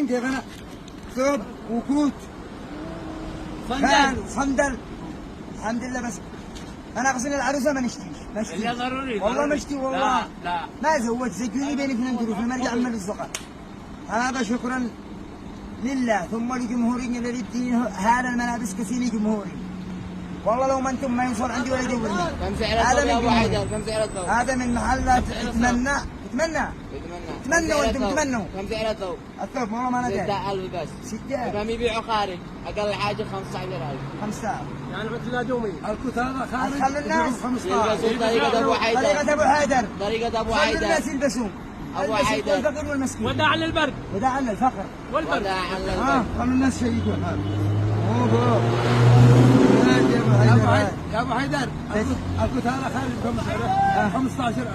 كيف انا ثوب وكوت صندل الحمد لله. بس انا اغسل العروسه ما نشتيش الا ضروري والله ما اشتي والله. لا ما زوجت زجوني بين اثنين ظروف لما ارجع من الزقاق. هذا شكرا لله ثم لجمهورنا الذي يدين هذا الملابس كسيني جمهوري. والله لو ما انتم ما يوصل عندي ولا يدورني. كم سعر الثوب يا ابو حيدر؟ كم سعر الثوب؟ هذا من محلات اتمنى وانتم تتمنوا. كم سعر الثوب؟ الثوب والله ما انا جاي 6000 بس. 6000 كم يبيعوا خارج؟ اقل حاجه 15000. 5000 يعني مثل الادومي الكوت هذا خارج خلوا الناس يلبسون طريقه ابو حيدر. طريقة ابو حيدر. طريقه ابو خلوا حيدر. الناس يلبسون ابو حيدر. والفقير والمسكين. وداعا للبرد وداعا للفقر والبرد. وداعا للبرد. خلوا الناس يشيكون. يا ابو حيدر الكوت هذا خارج بكم سعره؟ 15000.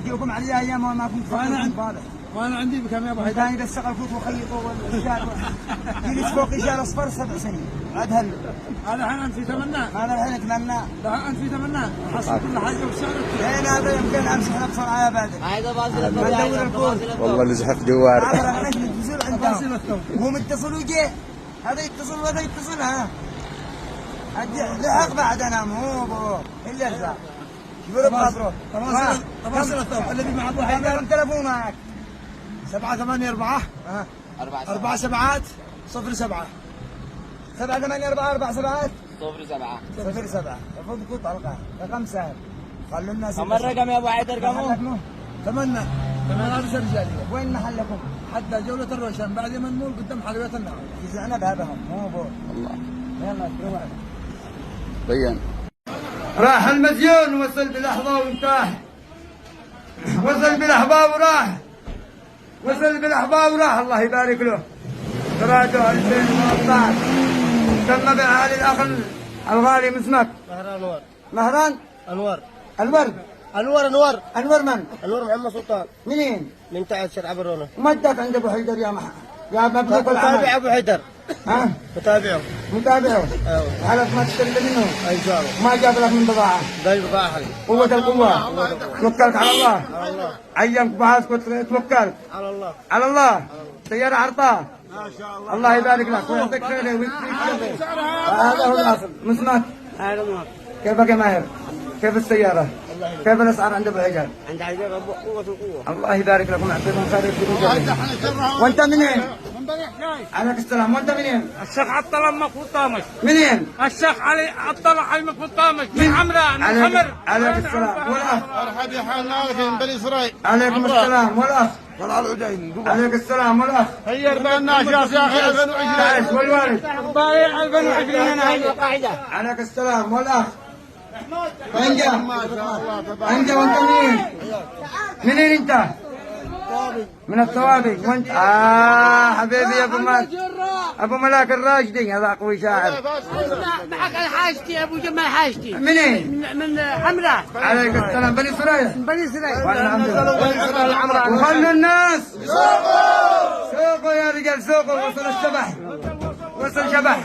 تجيكم عليها ايام وما كنت وانا عندي بكم يا ابو حيدر؟ ثاني بس الكوت وخيطوا والاشجار جلس فوق اشجار اصفر 7 سنين عاد هلا. هذا الحين انت في تمناه. هذا الحين اتمنى. لا انت في تمناه حصل كل حاجه وسعرك. لين هذا يمكن امسح انا بسرعه يا بادر. هذا باصل الثوب. والله اللي زحف جوار. عبر انا متصل عندهم. هم اتصلوا جه هذا يتصل وهذا يتصل. ها لحق بعد انا مو الا ارجع يقول بخاطره. تفاصيل الثوب الذي مع ابو حيدر. كم تلفونك؟ 784 4 7 0 7 7 8 4 4 7 0 7. 0 7. المفروض تكون طلقه رقم سهل. خلوا الناس كم الرقم يا ابو حيدر؟ كم هو؟ تمنى ملابس رجاليه. وين محلكم؟ حتى جولة الروشن بعد ما نمول قدام حلويات النعم. جزعنا بابهم مو بو. الله يلا روح. بين. راح المديون وصل بلحظة وانتهى. وصل بلحظة وراح. وصل بلحظة وراح الله يبارك له. سراجه 2013 تم بيعها للأخ الغالي من اسمك؟ مهران انوار. مهران؟ انوار. الورد. انوار انور من؟ انوار محمد سلطان. منين؟ من تعال شرع برونه. مدك عند ابو حيدر يا يا مبروك العمل. متابع ابو حيدر. ها؟ متابعه. متابعه. ايوه. على ما تشتري منه. اي ان شاء الله. ما جاب لك من بضاعة. داير بضاعه حلوه. قوة القوة. توكلت على الله. على الله. عينك بعض توكلت. على الله. على الله. سيارة عرضها. ما شاء الله. الله يبارك لك ويعطيك خير ويكفيك. هذا هو الاصل. مسمك؟ انوار. كيفك يا ماهر؟ كيف السيارة؟ كيف الاسعار عند ابو حجر؟ عند حيدر قوه القوه. الله يبارك لكم ويعطيكم خير ويكفيكم. وانت منين؟ من بني حكاي. عليك السلام. وانت منين؟ الشيخ عبد الله المفروض طامش. منين؟ الشيخ علي عبد الله حي المفروض طامش من حمراء من عليك حمر. عليك السلام. والاخ؟ مرحبا يا حال من بني اسرائيل. عليكم السلام. والاخ؟ طلع العدين. عليك السلام. والاخ؟ هير بنا شاف يا اخي 2020. والوالد؟ بايع 2020 انا هي قاعده. عليك السلام. والاخ؟ انت ما شاء الله تبارك. انت وانت منين؟ منين انت؟ من الطوابق. وانت حبيبي يا ابو ملاك الراشدي. هذا قوي شاعر. معك حاجتي ابو جمال حاجتي منين؟ من حمراء. عليك السلام. بني سرايا. بني اسرائيل. وخلوا الناس سوقوا يا رجال سوقوا. وصل الشبح. وصل شبح.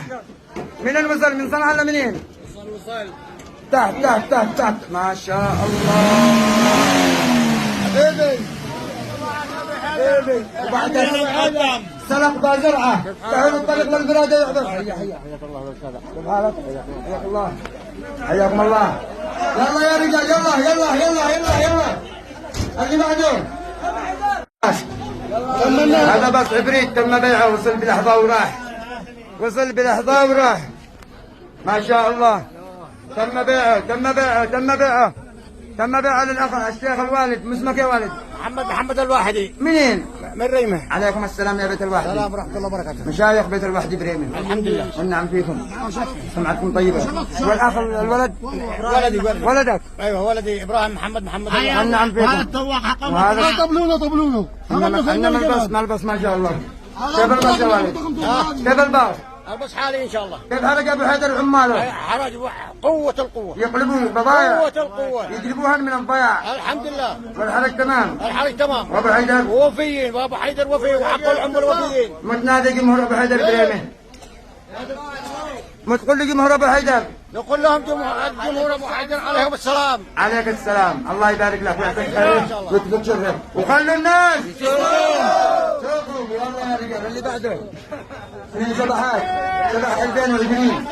منين وصل؟ من صنعاء ولا منين؟ وصل تحت ما شاء الله. حبيبي وبعدين سلق بازرعه. تعالوا نطلق للبرادة يعبر. حياك الله والسلام. حياك الله. حياكم الله. يلا يا رجال يلا اللي بعده. هذا بس عبريت تم بيعه. وصل بلحظة وراح. ما شاء الله. تم بيعه للاخ الشيخ الوالد. اسمك يا والد؟ محمد الواحدي منين؟ من ريمه. عليكم السلام يا بيت الواحدي. السلام ورحمه الله وبركاته. مشايخ بيت الواحدي بريمه. الحمد لله. والنعم فيكم. سمعتكم طيبه. والاخ الولد؟ ولدك؟ ايوه ولدي ابراهيم محمد والنعم فيكم. هذا التواق حق وهذا طبلونه. ملبس ما شاء الله. كيف الباص يا والد؟ كيف الباص؟ البس حالي ان شاء الله. كيف حرق ابو حيدر عماله؟ حرج قوه القوه. يقلبون بضايع. قوه القوه. يجلبوهن من الضياع. الحمد لله. والحرق تمام. الحرج تمام. وابو حيدر؟ وفيين. وابو حيدر وفي وحق العمر وفيين. متنادي جمهور ابو حيدر بريمه. متقول لي جمهور ابو حيدر. نقول لهم جمهور ابو حيدر عليهم السلام. عليك السلام. الله يبارك لك ويعطيك خير ويكفيك شره. وخلوا الناس سوقوا يلا يا رجال اللي بعده. اثنين شبحات. شبح 2020.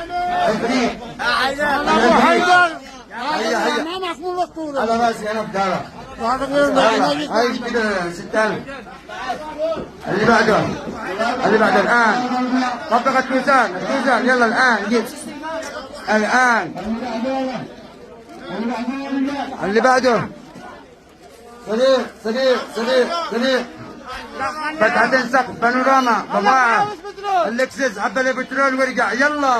20. ابو حيدر هيا. ما معكم الاسطوره على راسي انا بدارة. هذا غير هاي كده 6000. اللي بعده. اللي بعده الان. طبق التوزان. التوزان يلا الان جيب. الان. اللي بعده. سريع. فتحتين سقف بانوراما مضاعف. اللكسس عبى البترول ورجع يلا.